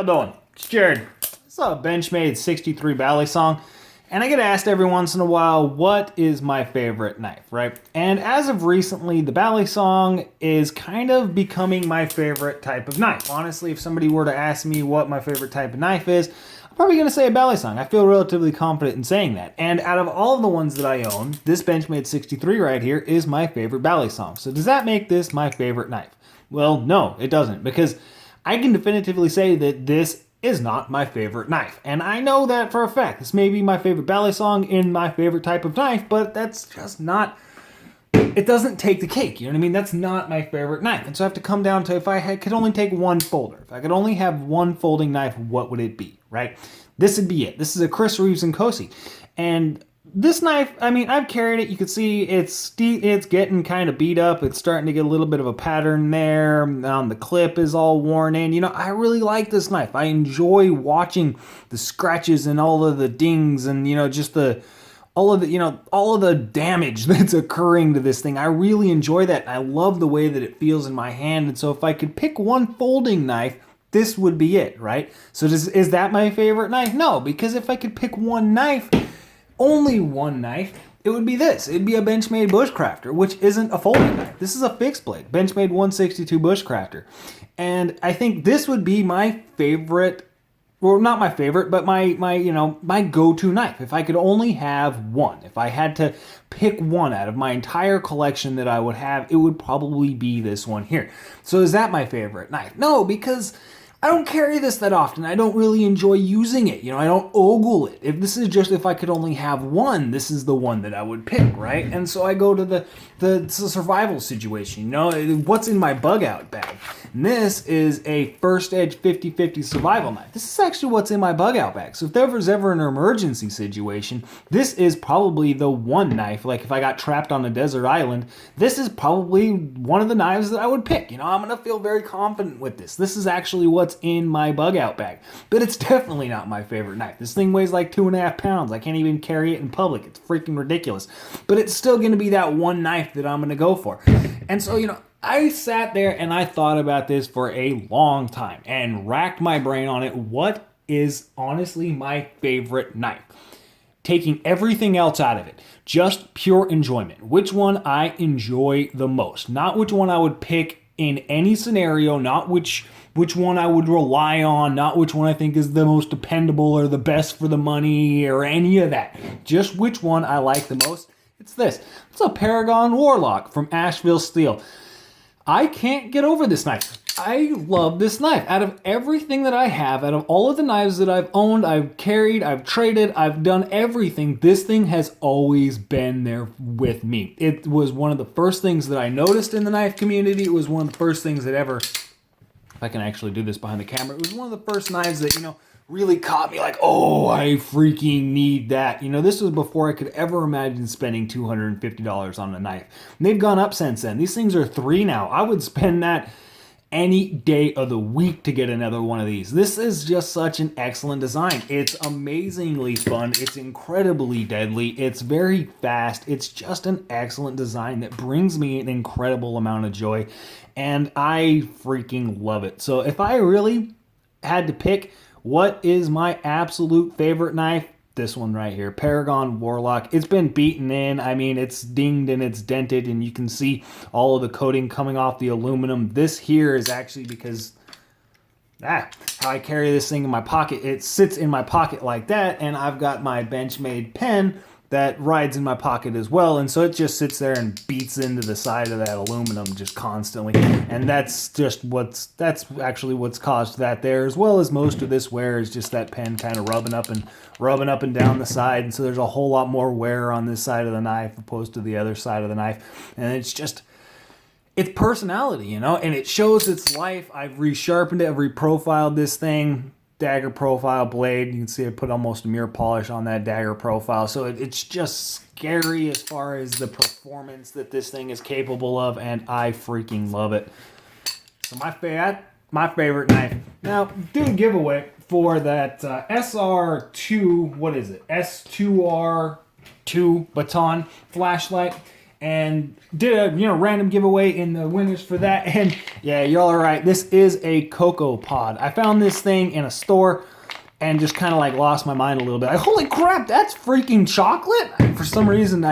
How you doing? It's Jared. It's a Benchmade 63 Bally song, and I get asked every once in a while, what is my favorite knife, right? And as of recently, the Bally song is kind of becoming my favorite type of knife. Honestly, if somebody were to ask me what my favorite type of knife is, I'm probably going to say a Bally song. I feel relatively confident in saying that. And out of all of the ones that I own, this Benchmade 63 right here is my favorite Bally song. So does that make this my favorite knife? Well, no, it doesn't, because I can definitively say that this is not my favorite knife. And I know that for a fact. This may be my favorite Bally song in my favorite type of knife, but that's just not, it doesn't take the cake, you know what I mean? That's not my favorite knife. And so I have to come down to, if I could only take one folder, if I could only have one folding knife, what would it be, right? This would be it. This is a Chris Reeves & Cosi. And this knife, I mean, I've carried it. You can see it's getting kind of beat up. It's starting to get a little bit of a pattern there. The clip is all worn in. You know, I really like this knife. I enjoy watching the scratches and all of the dings and, you know, just all of the damage that's occurring to this thing. I really enjoy that. I love the way that it feels in my hand. And so if I could pick one folding knife, this would be it, right? So is that my favorite knife? No, because if I could pick one knife, only one knife, it would be this. It'd be a Benchmade Bushcrafter, which isn't a folding knife. This is a fixed blade, Benchmade 162 Bushcrafter. And I think this would be my favorite, well, not my favorite, but my go-to knife. If I could only have one, if I had to pick one out of my entire collection that I would have, it would probably be this one here. So is that my favorite knife? No, because I don't carry this that often. I don't really enjoy using it. You know, I don't ogle it. If I could only have one, this is the one that I would pick, right? And so I go to the survival situation. You know, what's in my bug out bag? And this is a First Edge 50/50 survival knife. This is actually what's in my bug out bag. So if there was ever an emergency situation, this is probably the one knife. Like if I got trapped on a desert island, this is probably one of the knives that I would pick. You know, I'm going to feel very confident with this. This is actually what's in my bug out bag. But it's definitely not my favorite knife. This thing weighs like 2.5 pounds. I can't even carry it in public. It's freaking ridiculous. But it's still going to be that one knife that I'm going to go for. And so, you know, I sat there and I thought about this for a long time and racked my brain on it. What is honestly my favorite knife? Taking everything else out of it, just pure enjoyment. Which one I enjoy the most. Not which one I would pick in any scenario, not which one I would rely on, not which one I think is the most dependable or the best for the money or any of that. Just which one I like the most. It's this. It's a Paragon Warlock from Asheville Steel. I can't get over this knife. I love this knife. Out of everything that I have, out of all of the knives that I've owned, I've carried, I've traded, I've done everything, this thing has always been there with me. It was one of the first things that I noticed in the knife community. It was one of the first things that ever, if I can actually do this behind the camera, it was one of the first knives that, you know, really caught me like, oh, I freaking need that. You know, this was before I could ever imagine spending $250 on a knife. And they've gone up since then. These things are $3 now. I would spend that any day of the week to get another one of these. This is just such an excellent design. It's amazingly fun. It's incredibly deadly. It's very fast. It's just an excellent design that brings me an incredible amount of joy. And I freaking love it. So if I really had to pick what is my absolute favorite knife, this one right here, Paragon Warlock. It's been beaten in. I mean, it's dinged and it's dented, and you can see all of the coating coming off the aluminum. This here is actually because how I carry this thing in my pocket. It sits in my pocket like that, and I've got my Benchmade pen that rides in my pocket as well, and so it just sits there and beats into the side of that aluminum just constantly, and that's actually what's caused that there, as well as most of this wear is just that pen kind of rubbing up and down the side, and so there's a whole lot more wear on this side of the knife opposed to the other side of the knife, and it's personality, you know, and it shows its life. I've resharpened it, I've reprofiled this thing. Dagger profile blade. You can see I put almost a mirror polish on that dagger profile. So it's just scary as far as the performance that this thing is capable of, and I freaking love it. So my favorite knife. Now, do a giveaway for that SR2, what is it? S2R2 baton flashlight. and did a random giveaway in the winners for that. And yeah, y'all are right. This is a cocoa pod. I found this thing in a store and just kind of like lost my mind a little bit. Holy crap, that's freaking chocolate! For some reason,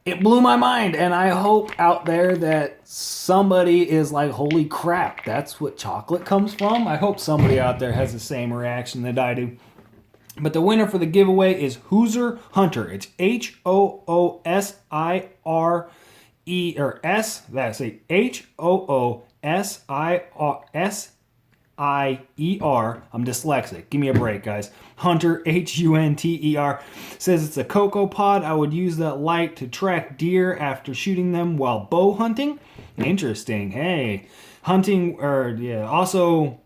it blew my mind, and I hope out there that somebody is like, holy crap, that's what chocolate comes from. I hope somebody out there has the same reaction that I do. But the winner for the giveaway is Hoosier Hunter. It's Hoosire, or S, that's it, Hoosier. I'm dyslexic. Give me a break, guys. Hunter, Hunter, says it's a cocoa pod. I would use that light to track deer after shooting them while bow hunting. Interesting. Hey, hunting, or yeah, also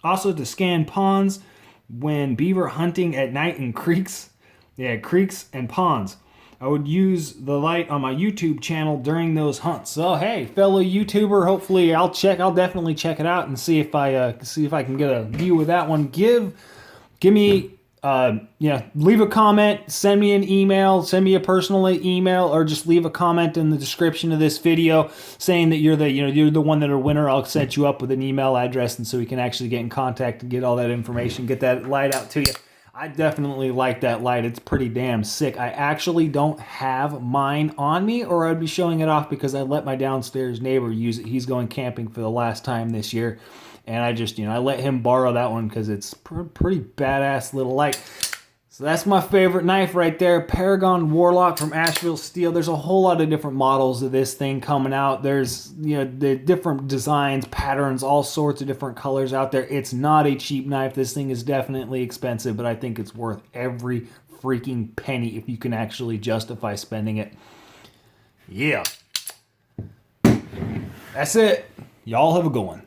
to scan ponds when beaver hunting at night in creeks. Yeah, creeks and ponds. I would use the light on my YouTube channel during those hunts. So hey, fellow YouTuber, hopefully I'll definitely check it out and see if I can get a view with that one. Give me leave a comment, send me an email, send me a personal email, or just leave a comment in the description of this video saying that you're the one that are winner. I'll set you up with an email address, and so we can actually get in contact and get all that information, get that light out to you. I definitely like that light. It's pretty damn sick. I actually don't have mine on me, or I'd be showing it off because I let my downstairs neighbor use it. He's going camping for the last time this year, and I just, I let him borrow that one because it's pretty badass little light. So that's my favorite knife right there, Paragon Warlock from Asheville Steel. There's a whole lot of different models of this thing coming out. There's, the different designs, patterns, all sorts of different colors out there. It's not a cheap knife. This thing is definitely expensive, but I think it's worth every freaking penny if you can actually justify spending it. Yeah. That's it. Y'all have a good one.